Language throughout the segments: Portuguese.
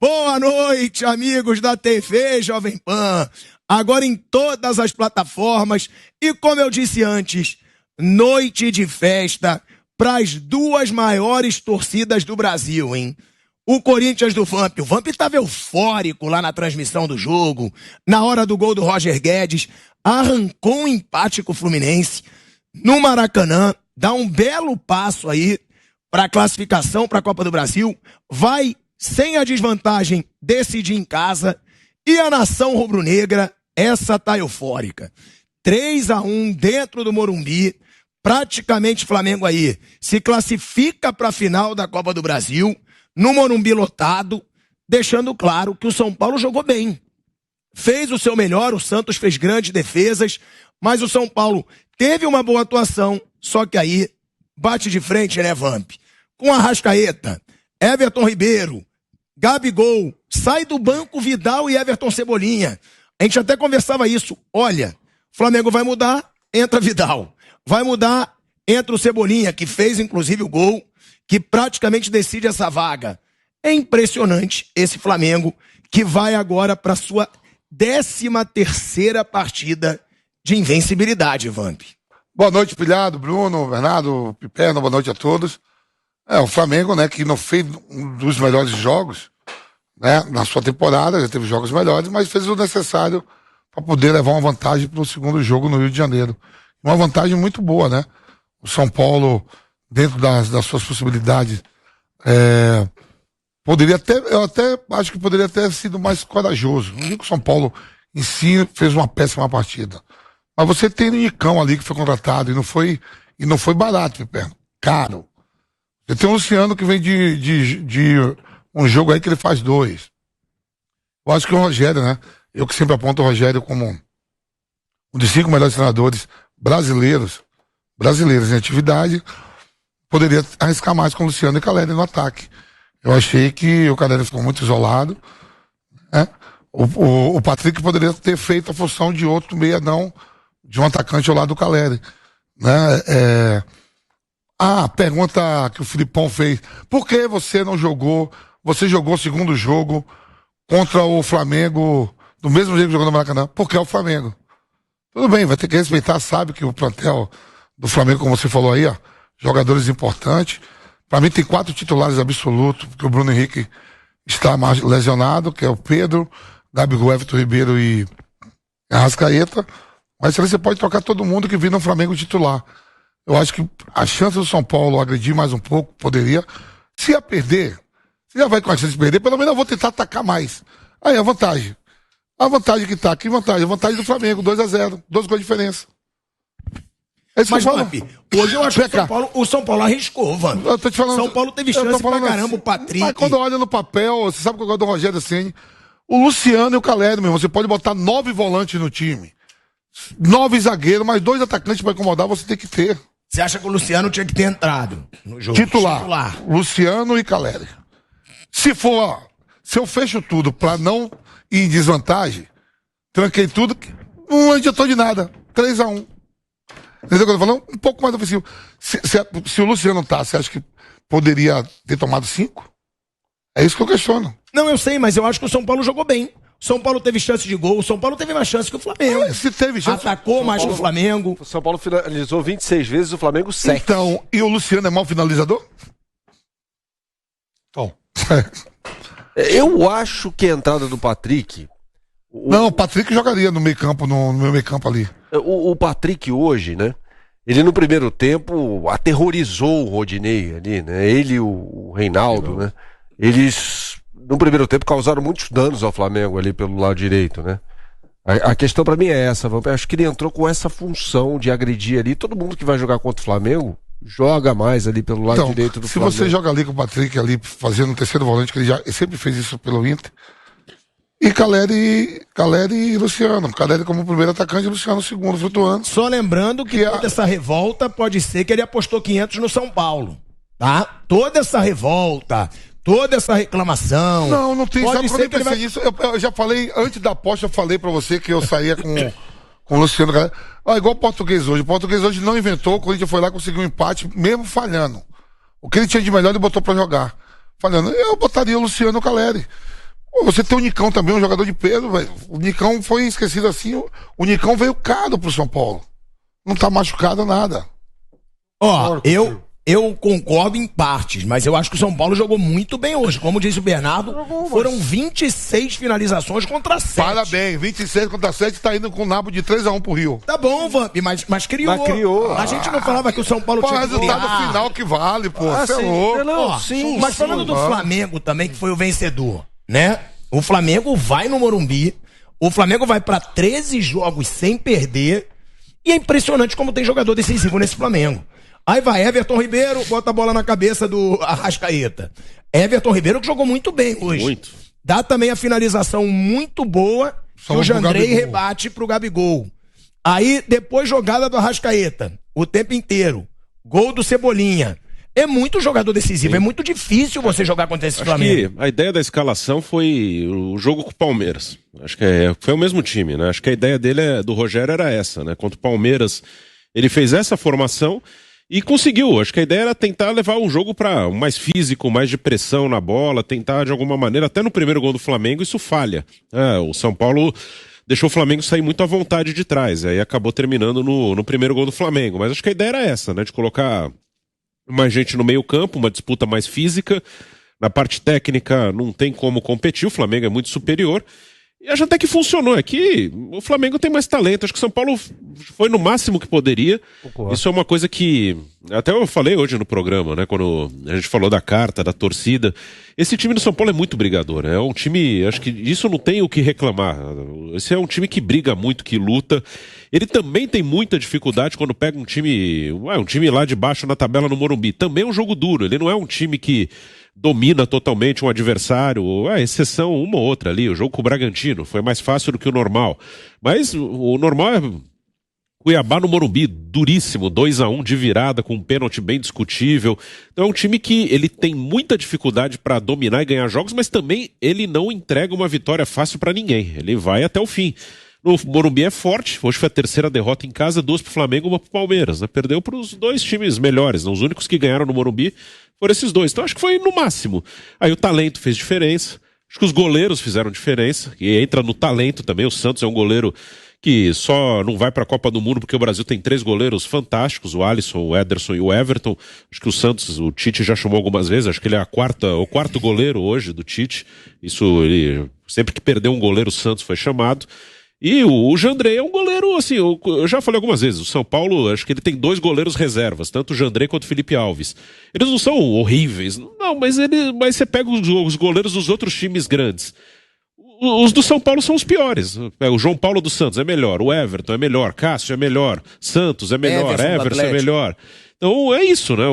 Boa noite, amigos da TV Jovem Pan. Agora em todas as plataformas e, como eu disse antes, noite de festa para as duas maiores torcidas do Brasil, hein? O Corinthians do Vamp. O Vamp estava eufórico lá na transmissão do jogo. Na hora do gol do Roger Guedes, arrancou um empate com o Fluminense. No Maracanã, dá um belo passo aí para a classificação para a Copa do Brasil. Vai, sem a desvantagem, decidir em casa. E a nação rubro-negra, essa tá eufórica. 3-1 dentro do Morumbi. Praticamente Flamengo aí se classifica para a final da Copa do Brasil. No Morumbi lotado, deixando claro que o São Paulo jogou bem. Fez o seu melhor, o Santos fez grandes defesas, mas o São Paulo teve uma boa atuação, só que aí bate de frente, né, Vamp? Com Arrascaeta, Everton Ribeiro, Gabigol, sai do banco Vidal e Everton Cebolinha. A gente até conversava isso. Olha, Flamengo vai mudar, entra Vidal. Vai mudar, entra o Cebolinha, que fez inclusive o gol, que praticamente decide essa vaga. É impressionante esse Flamengo, que vai agora para sua 13ª partida de invencibilidade, Vamp. Boa noite, Pilhado, Bruno, Bernardo, Piperno, boa noite a todos. O Flamengo, né, que não fez um dos melhores jogos, né, na sua temporada, já teve jogos melhores, mas fez o necessário para poder levar uma vantagem para o segundo jogo no Rio de Janeiro. Uma vantagem muito boa, né? O São Paulo, dentro das suas possibilidades, eu até acho que poderia ter sido mais corajoso. Não digo que o São Paulo em si fez uma péssima partida. Mas você tem o Nicão ali que foi contratado e não foi barato, Piperno. Caro. Você tem o Luciano que vem de um jogo aí que ele faz 2. Eu acho que o Rogério, né? Eu que sempre aponto o Rogério como um dos 5 melhores treinadores brasileiros em atividade, poderia arriscar mais com o Luciano e Caleri no ataque. Eu achei que o Caleri ficou muito isolado, né? O Patrick poderia ter feito a função de outro meiadão, de um atacante ao lado do Caleri, né? A pergunta que o Filipão fez: por que você não jogou? Você jogou o segundo jogo contra o Flamengo do mesmo jeito que jogou no Maracanã? Porque é o Flamengo. Tudo bem, vai ter que respeitar, sabe que o plantel do Flamengo, como você falou aí, ó, jogadores importantes. Para mim tem 4 titulares absolutos, porque o Bruno Henrique está mais lesionado, que é o Pedro, Gabigol, Everton Ribeiro e Arrascaeta. Mas você pode trocar todo mundo que vira no Flamengo titular. Eu acho que a chance do São Paulo agredir mais um pouco, poderia. Se ia perder, se já vai com a chance de perder, pelo menos eu vou tentar atacar mais. Aí a vantagem. A vantagem que tá, que vantagem? A vantagem do Flamengo, 2-0, 2 gols de diferença. Mas, Vamp, hoje eu acho que o São Paulo arriscou, Vamp. Eu tô te falando, São Paulo teve chance pra caramba, assim, o Patrick. Mas quando olha no papel, você sabe que eu gosto do Rogério Ceni, o Luciano e o Caleri, meu irmão, você pode botar 9 volantes no time, 9 zagueiros, mas 2 atacantes pra incomodar você tem que ter. Você acha que o Luciano tinha que ter entrado no jogo? Titular. Luciano e Caleri. Se eu fecho tudo pra não ir em desvantagem, tranquei tudo, não adiantou de nada. 3-1. Entendeu o que eu tô falando? Um pouco mais ofensivo. Se o Luciano tá, você acha que poderia ter tomado 5? É isso que eu questiono. Não, eu sei, mas eu acho que o São Paulo jogou bem. O São Paulo teve chance de gol, o São Paulo teve mais chance que o Flamengo. Se teve chance, atacou mais que o Flamengo. O São Paulo finalizou 26 vezes, o Flamengo 7. Então, e o Luciano é mau finalizador? Bom. Eu acho que a entrada do Patrick... Não, o Patrick jogaria no meio campo, no meu meio campo ali. O Patrick hoje, né? Ele no primeiro tempo aterrorizou o Rodinei ali, né? Ele e o Reinaldo, né? Eles, no primeiro tempo, causaram muitos danos ao Flamengo ali pelo lado direito, né? A questão pra mim é essa, eu acho que ele entrou com essa função de agredir ali. Todo mundo que vai jogar contra o Flamengo joga mais ali pelo lado direito do Flamengo. Se você joga ali com o Patrick ali, fazendo um terceiro volante, que ele sempre fez isso pelo Inter, e Caleri e Luciano. Caleri como primeiro atacante e Luciano segundo, flutuando. Só lembrando que toda essa revolta pode ser que ele apostou 500 no São Paulo, tá? Toda essa revolta, toda essa reclamação. Não tem. Pode Sabe ser quando eu pensei nisso? Eu já falei, antes da aposta, eu falei pra você que eu saía com o Luciano. Igual o Português hoje. O Português hoje não inventou, o Corinthians foi lá e conseguiu um empate, mesmo falhando. O que ele tinha de melhor ele botou pra jogar. Falando, eu botaria o Luciano e o Caleri. Você tem o Nicão também, um jogador de peso, velho. O Nicão foi esquecido assim, o Nicão veio caro pro São Paulo. Não tá machucado nada. Ó, eu concordo em partes, mas eu acho que o São Paulo jogou muito bem hoje. Como disse o Bernardo, foram 26 finalizações contra 7. Parabéns, 26 contra 7, tá indo com o nabo de 3-1 pro Rio. Tá bom, Vamp, mas criou. Mas criou. A gente não falava que o São Paulo Pô, tinha o resultado final que vale, pô. Você é louco. Ó, mas falando do Flamengo também, que foi o vencedor, né? O Flamengo vai no Morumbi, o Flamengo vai pra 13 jogos sem perder, e é impressionante como tem jogador decisivo nesse Flamengo. Aí vai Everton Ribeiro, bota a bola na cabeça do Arrascaeta. Everton Ribeiro que jogou muito bem hoje. Muito. Dá também a finalização muito boa que o Jandrei rebate pro Gabigol. Aí, depois jogada do Arrascaeta, o tempo inteiro. Gol do Cebolinha. É muito jogador decisivo, é muito difícil você jogar contra esse Flamengo. A ideia da escalação foi o jogo com o Palmeiras. Acho que foi o mesmo time, né? Acho que a ideia do Rogério era essa, né? Contra o Palmeiras, ele fez essa formação e conseguiu. Acho que a ideia era tentar levar um jogo para mais físico, mais de pressão na bola, tentar de alguma maneira, até no primeiro gol do Flamengo, isso falha. O São Paulo deixou o Flamengo sair muito à vontade de trás, aí acabou terminando no primeiro gol do Flamengo. Mas acho que a ideia era essa, né? De colocar mais gente no meio campo, uma disputa mais física. Na parte técnica não tem como competir, o Flamengo é muito superior. E acho até que funcionou, é que o Flamengo tem mais talento, acho que o São Paulo foi no máximo que poderia. Isso é uma coisa que até eu falei hoje no programa, né, quando a gente falou da carta, da torcida. Esse time do São Paulo é muito brigador, né? É um time, acho que isso não tem o que reclamar. Esse é um time que briga muito, que luta. Ele também tem muita dificuldade quando pega um time lá de baixo na tabela no Morumbi. Também é um jogo duro, ele não é um time que domina totalmente um adversário, exceção uma ou outra ali. O jogo com o Bragantino foi mais fácil do que o normal. Mas o normal é Cuiabá no Morumbi, duríssimo, 2-1 de virada, com um pênalti bem discutível. Então é um time que ele tem muita dificuldade para dominar e ganhar jogos, mas também ele não entrega uma vitória fácil para ninguém. Ele vai até o fim. No Morumbi é forte, hoje foi a terceira derrota em casa, 2 pro Flamengo, 1 pro Palmeiras, né? Perdeu pros 2 times melhores, né? Os únicos que ganharam no Morumbi foram esses 2, então acho que foi no máximo. Aí o talento fez diferença, acho que os goleiros fizeram diferença, e entra no talento também. O Santos é um goleiro que só não vai para a Copa do Mundo porque o Brasil tem 3 goleiros fantásticos, o Alisson, o Ederson e o Everton. Acho que o Santos, o Tite já chamou algumas vezes, acho que ele é o quarto goleiro hoje do Tite. Isso, ele sempre que perdeu um goleiro, o Santos foi chamado. E o Jandrei é um goleiro, assim, eu já falei algumas vezes, o São Paulo, acho que ele tem 2 goleiros reservas, tanto o Jandrei quanto o Felipe Alves. Eles não são horríveis, não, mas você pega os goleiros dos outros times grandes. Os do São Paulo são os piores. O João Paulo dos Santos é melhor, o Everton é melhor, Cássio é melhor, Santos é melhor, Everson é melhor. Então é isso, né?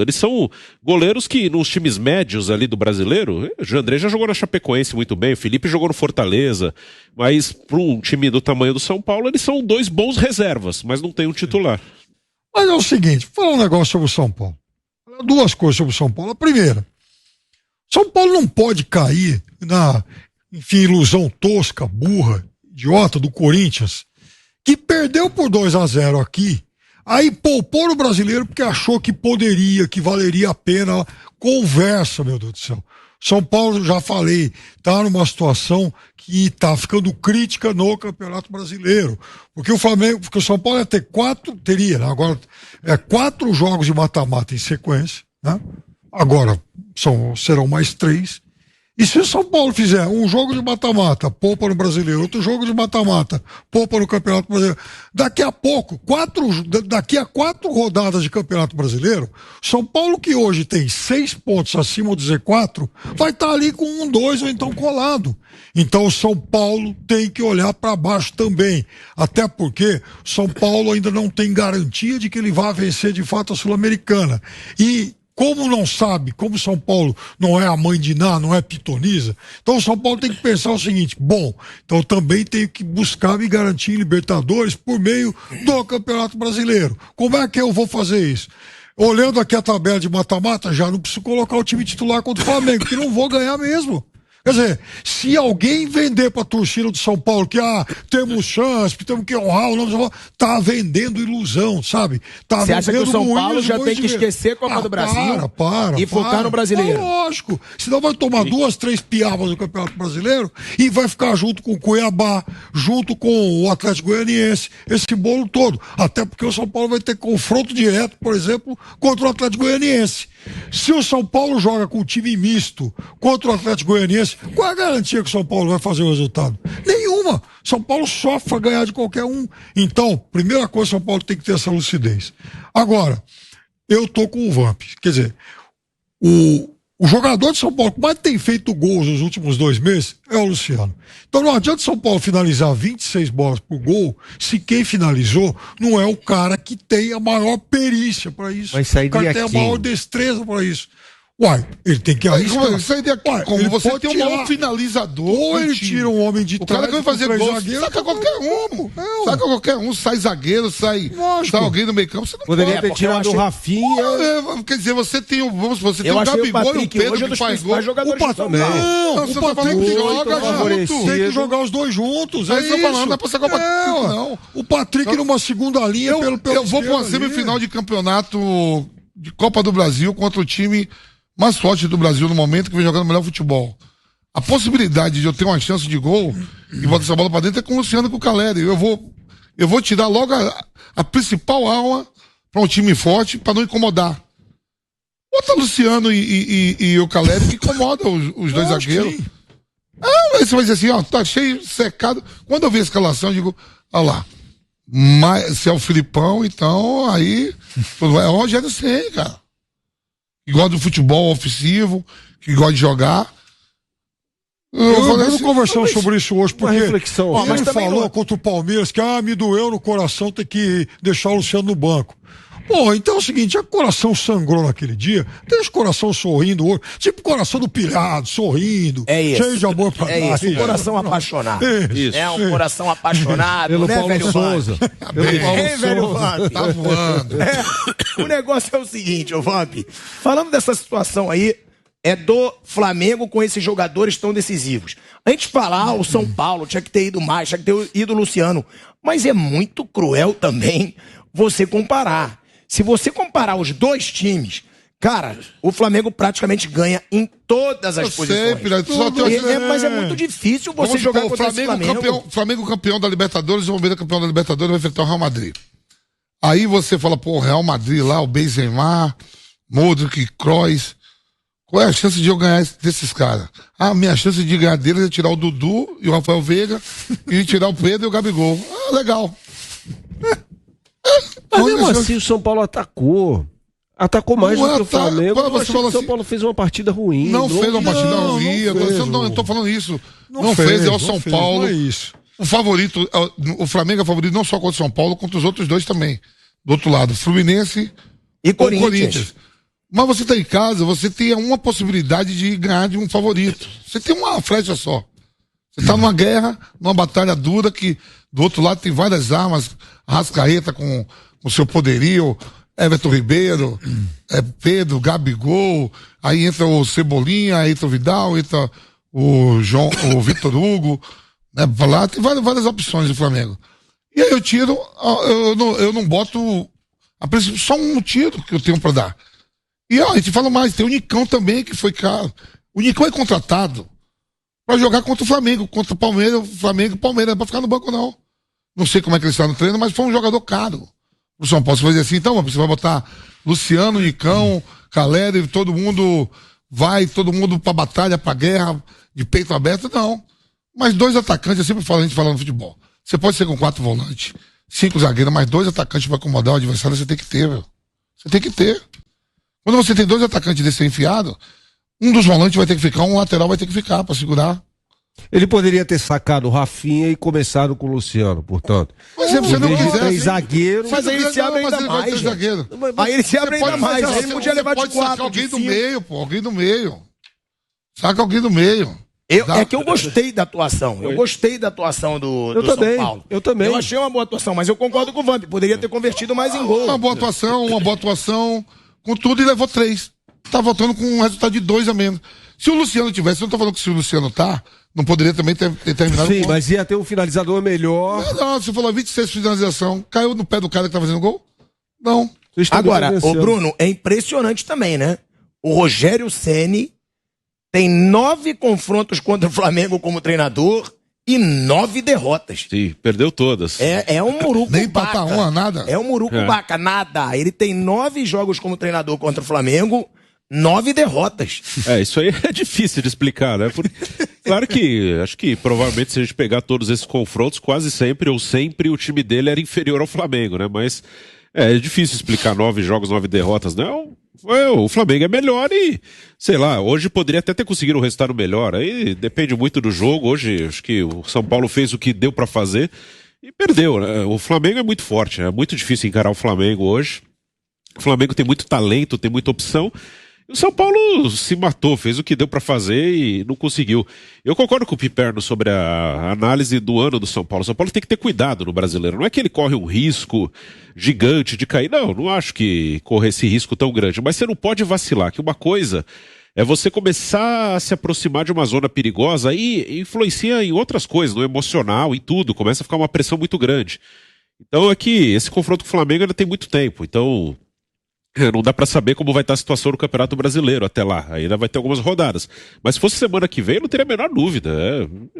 Eles são goleiros que nos times médios ali do brasileiro, o Jandrei já jogou na Chapecoense muito bem, o Felipe jogou no Fortaleza, mas para um time do tamanho do São Paulo, eles são 2 bons reservas, mas não tem um titular. Mas é o seguinte, vou falar um negócio sobre o São Paulo. 2 coisas sobre o São Paulo. A primeira, São Paulo não pode cair na, ilusão tosca, burra, idiota do Corinthians, que perdeu por 2-0 aqui. Aí poupou no brasileiro porque achou que poderia, que valeria a pena. Conversa, meu Deus do céu. São Paulo, já falei, tá numa situação que tá ficando crítica no Campeonato Brasileiro. Porque o São Paulo ia ter 4, né? Agora 4 jogos de mata-mata em sequência, né? Agora serão mais 3. E se o São Paulo fizer um jogo de mata-mata, poupa no Brasileiro, outro jogo de mata-mata, poupa no Campeonato Brasileiro, daqui a 4 rodadas de Campeonato Brasileiro, São Paulo, que hoje tem 6 pontos acima do Z4, vai estar ali com 1, 2 ou então colado. Então o São Paulo tem que olhar para baixo também, até porque São Paulo ainda não tem garantia de que ele vá vencer de fato a Sul-Americana. E como não sabe, como São Paulo não é a mãe de Ná, não é pitonisa, então o São Paulo tem que pensar o seguinte: bom, então eu também tenho que buscar me garantir em Libertadores por meio do Campeonato Brasileiro. Como é que eu vou fazer isso? Olhando aqui a tabela de mata-mata, já não preciso colocar o time titular contra o Flamengo, que não vou ganhar mesmo. Quer dizer, se alguém vender pra torcida do São Paulo que temos chance, que temos que honrar o nome do São Paulo, tá vendendo ilusão, sabe? Você acha que o São Paulo já tem que esquecer a Copa do Brasil e focar no brasileiro? Lógico. Senão vai tomar 2, 3 piabas no Campeonato Brasileiro e vai ficar junto com o Cuiabá, junto com o Atlético Goianiense, esse bolo todo. Até porque o São Paulo vai ter confronto direto, por exemplo, contra o Atlético Goianiense. Se o São Paulo joga com um time misto contra o Atlético Goianiense, qual é a garantia que o São Paulo vai fazer o resultado? Nenhuma. São Paulo sofre pra ganhar de qualquer um. Então, primeira coisa, São Paulo tem que ter essa lucidez. Agora, eu tô com o Vamp. Quer dizer, o jogador de São Paulo que mais tem feito gols nos últimos 2 meses é o Luciano. Então não adianta São Paulo finalizar 26 bolas por gol se quem finalizou não é o cara que tem a maior perícia para isso. Mas sairia o cara tem a maior destreza para isso. Uai, ele tem que arriscar. Como você tem um bom finalizador. Ou ele tira um homem de trás. O cara que vai fazer gol, saca qualquer um. Saca qualquer um, sai zagueiro, sai alguém no meio campo. Você não poderia ter tirado o Rafinha. Quer dizer, você tem você tem o Gabigol e o Pedro que faz gol. O Patrick não, você tá falando que joga junto. Tem que jogar os dois juntos. É isso. Não é pra ser Copa não. O Patrick numa segunda linha pelo eu vou pra uma semifinal de campeonato de Copa do Brasil contra o time mais forte do Brasil no momento, que vem jogando o melhor futebol. A possibilidade de eu ter uma chance de gol e botar essa bola pra dentro é com o Luciano e com o Caleri. Eu vou tirar logo a principal arma pra um time forte pra não incomodar. Bota o Luciano e o Caleri que incomoda os dois zagueiros. Aí você vai dizer assim, tá cheio, secado. Quando eu vi a escalação, eu digo, olha lá, mas se é o Filipão, então aí é o Rogério Ceni, cara. Que gosta do futebol ofensivo, que gosta de jogar. Vamos conversar sobre isso hoje, porque reflexão. Ele falou contra o Palmeiras que me doeu no coração ter que deixar o Luciano no banco. Pô, então é o seguinte, o coração sangrou naquele dia, deixa o coração sorrindo hoje, tipo o coração do pilhado, sorrindo, cheio de amor pra nós. Um coração apaixonado. Um coração apaixonado, pelo né, Paulo velho Souza. velho Vamp. Tá voando. O negócio é o seguinte, ô Vamp, falando dessa situação aí, do Flamengo com esses jogadores tão decisivos. A gente fala, o São Paulo tinha que ter ido mais, tinha que ter ido o Luciano, mas é muito cruel também você comparar. Se você comparar os dois times, cara, o Flamengo praticamente ganha em todas as posições. Mas é muito difícil você jogar contra esse Flamengo. Flamengo campeão da Libertadores, o Palmeiras campeão da Libertadores vai enfrentar o Real Madrid. Aí você fala, pô, Real Madrid lá, o Benzema, Modric, Kroos. Qual é a chance de eu ganhar desses caras? Minha chance de ganhar deles é tirar o Dudu e o Rafael Veiga e tirar o Pedro e o Gabigol. Legal. Mas mesmo assim o São Paulo atacou mais do que o Flamengo. Eu acho que o São Paulo fez uma partida ruim. Não fez uma partida ruim. Eu tô falando isso. Não fez, é o São Paulo. É isso. O favorito, o Flamengo é favorito não só contra o São Paulo, contra os outros dois também. Do outro lado, Fluminense e Corinthians. Mas você tá em casa, você tem uma possibilidade de ganhar de um favorito. Você tem uma flecha só. Você tá numa guerra, numa batalha dura que do outro lado tem várias armas. Arrascaeta com o seu poderio, Everton Ribeiro, Pedro, Gabigol, aí entra o Cebolinha, aí entra o Vidal, entra o Vitor Hugo, né? Lá tem várias opções do Flamengo. E aí eu tiro, eu não boto, a princípio, só um tiro que eu tenho pra dar. E a gente fala mais, tem o Nicão também, que foi caro. O Nicão é contratado pra jogar contra o Flamengo, contra o Palmeiras, Flamengo e Palmeiras, não é pra ficar no banco não. Não sei como é que ele está no treino, mas foi um jogador caro. O São Paulo, você vai dizer assim, então, você vai botar Luciano, Nicão, Caleri, todo mundo pra batalha, pra guerra, de peito aberto, não. Mas 2 atacantes, eu sempre falo, a gente fala no futebol. Você pode ser com 4 volantes, 5 zagueiros, mas 2 atacantes pra acomodar o adversário, você tem que ter, velho. Você tem que ter. Quando você tem 2 atacantes desse enfiado, um dos volantes vai ter que ficar, um lateral vai ter que ficar pra segurar. Ele poderia ter sacado o Rafinha e começado com o Luciano, portanto. Mas você não quiser zagueiro. Mas aí ele se abre ainda mais. Aí ele se abre ainda mais. Aí ele podia levar de 4. Saca alguém do meio, pô. Alguém do meio. Saca alguém do meio. É que eu gostei da atuação. Eu gostei da atuação do São Paulo. Eu também. Eu achei uma boa atuação, mas eu concordo com o Vamp. Poderia ter convertido mais em gol. Uma boa atuação com tudo e levou 3. Tá voltando com um resultado de 2 a menos. Se o Luciano tivesse, eu não tô falando que se o Luciano tá, não poderia também ter terminado. Sim, mas ia ter um finalizador melhor. Não, você falou 26 finalização. Caiu no pé do cara que tá fazendo gol? Não. Agora, ô Bruno, é impressionante também, né? O Rogério Ceni tem 9 confrontos contra o Flamengo como treinador e 9 derrotas. Sim, perdeu todas. É um murucubaca. Nem empatar uma, nada. É um murucubaca, nada. Ele tem 9 jogos como treinador contra o Flamengo, 9 derrotas. Isso aí é difícil de explicar, né? Claro que, acho que provavelmente se a gente pegar todos esses confrontos, quase sempre ou sempre o time dele era inferior ao Flamengo, né? Mas é difícil explicar 9 jogos, 9 derrotas, né? O Flamengo é melhor e, sei lá, hoje poderia até ter conseguido um resultado melhor. Aí depende muito do jogo. Hoje, acho que o São Paulo fez o que deu pra fazer e perdeu, né? O Flamengo é muito forte, é muito difícil encarar o Flamengo hoje. O Flamengo tem muito talento, tem muita opção. E o São Paulo se matou, fez o que deu pra fazer e não conseguiu. Eu concordo com o Piperno sobre a análise do ano do São Paulo. O São Paulo tem que ter cuidado no Brasileiro. Não é que ele corre um risco gigante de cair. Não acho que corra esse risco tão grande. Mas você não pode vacilar, que uma coisa é você começar a se aproximar de uma zona perigosa e influencia em outras coisas, no emocional, em tudo. Começa a ficar uma pressão muito grande. Então é que esse confronto com o Flamengo ainda tem muito tempo. Então não dá pra saber como vai estar a situação no Campeonato Brasileiro até lá. Ainda vai ter algumas rodadas. Mas se fosse semana que vem, eu não teria a menor dúvida.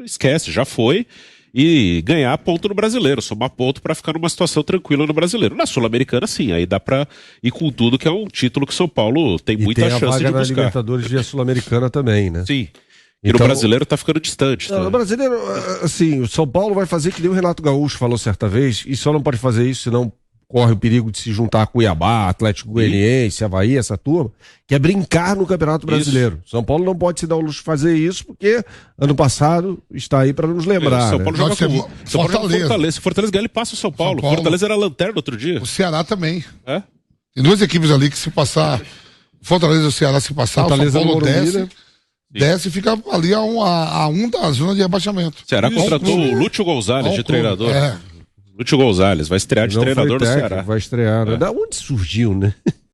Esquece, já foi. E ganhar ponto no Brasileiro, somar ponto pra ficar numa situação tranquila no Brasileiro. Na Sul-Americana, sim, aí dá pra ir com tudo, que é um título que São Paulo tem muita chance de buscar. E tem a vaga na Libertadores e a Sul-Americana também, né? Sim. E então, no Brasileiro tá ficando distante. Não, no Brasileiro, assim, o São Paulo vai fazer que nem o Renato Gaúcho falou certa vez, e só não pode fazer isso, senão corre o perigo de se juntar a Cuiabá, Atlético Goianiense, Avaí, essa turma, que é brincar no Campeonato Brasileiro. Isso. São Paulo não pode se dar o luxo de fazer isso, porque ano passado está aí para nos lembrar. São Paulo joga com Fortaleza. Se o Fortaleza ganhar, ele passa o São Paulo. Fortaleza era lanterna outro dia. O Ceará também. É? Tem 2 equipes ali que se passar, Fortaleza e o Ceará se passar, Fortaleza, o São Paulo Morumbi, desce. né? Desce e fica ali a um da zona de rebaixamento. Ceará contratou o Lúcio Gonzalez de treinador. Lúcio Gonzalez vai estrear de treinador no Ceará. Vai estrear. Né? Da onde surgiu, né?